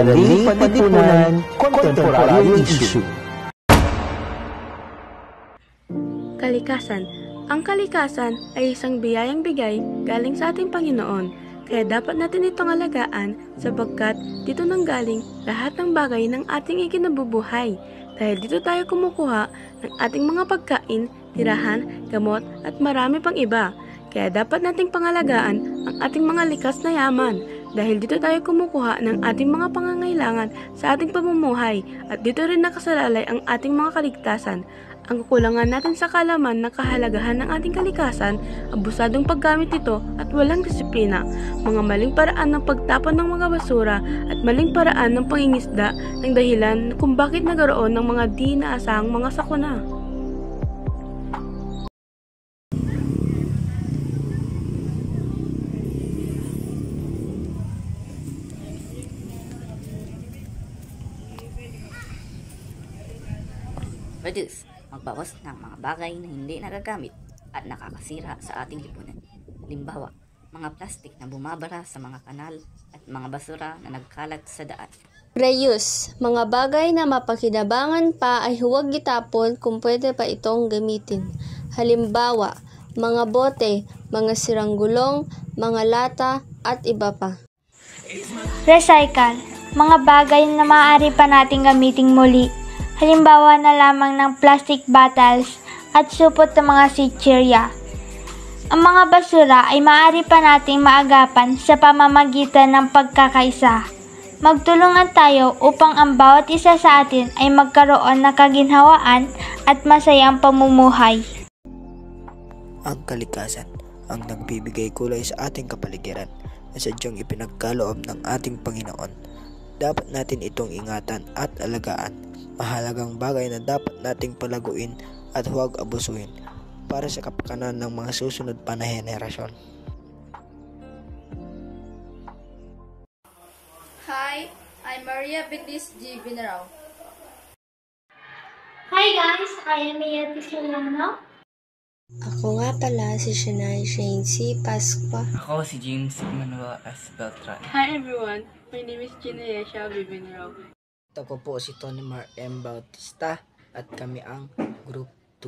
Malaling Panlipunan Contemporary Issue. Kalikasan. Ang kalikasan ay isang biyayang bigay galing sa ating Panginoon, kaya dapat natin itong alagaan sapagkat dito nanggaling lahat ng bagay ng ating ikinabubuhay. Dahil dito tayo kumukuha ng ating mga pagkain, tirahan, gamot at marami pang iba. Kaya dapat nating pangalagaan ang ating mga likas na yaman. Dahil dito tayo kumukuha ng ating mga pangangailangan sa ating pamumuhay at dito rin nakasalalay ang ating mga kaligtasan. Ang kakulangan natin sa kaalaman ng kahalagahan ng ating kalikasan, abusadong paggamit nito at walang disiplina, mga maling paraan ng pagtapon ng mga basura at maling paraan ng pangingisda ng dahilan kung bakit nagkaroon ng mga di inaasahang mga sakuna. Reduce. Magbawas ng mga bagay na hindi nagagamit at nakakasira sa ating lipunan. Halimbawa, mga plastik na bumabara sa mga kanal at mga basura na nagkalat sa daan. Reuse. Mga bagay na mapakinabangan pa ay huwag itapon kung pwede pa itong gamitin. Halimbawa, mga bote, mga sirang gulong, mga lata, at iba pa. Recycle. Mga bagay na maaari pa nating gamiting muli. Halimbawa na lamang ng plastic bottles at supot ng mga sitsirya. Ang mga basura ay maaari pa nating maagapan sa pamamagitan ng pagkakaisa. Magtulungan tayo upang ang bawat isa sa atin ay magkaroon ng kaginhawaan at masayang pamumuhay. Ang kalikasan ang nagbibigay kulay sa ating kapaligiran na sadyang ipinagkaloob ng ating Panginoon. Dapat natin itong ingatan at alagaan. Mahalagang bagay na dapat nating palaguin at huwag abusuhin para sa kapakanan ng mga susunod pa na henerasyon. Hi, I'm Maria Biglis G. Vinarao. Hi guys, I am Mia Tisilano. Ako nga pala si Shania Shane C. Pasqua. Ako si James Manuel S. Beltran. Hi everyone, my name is Ginaesha Vivinarao. Ito ko po si Tony Mar M. Bautista at kami ang Group 2.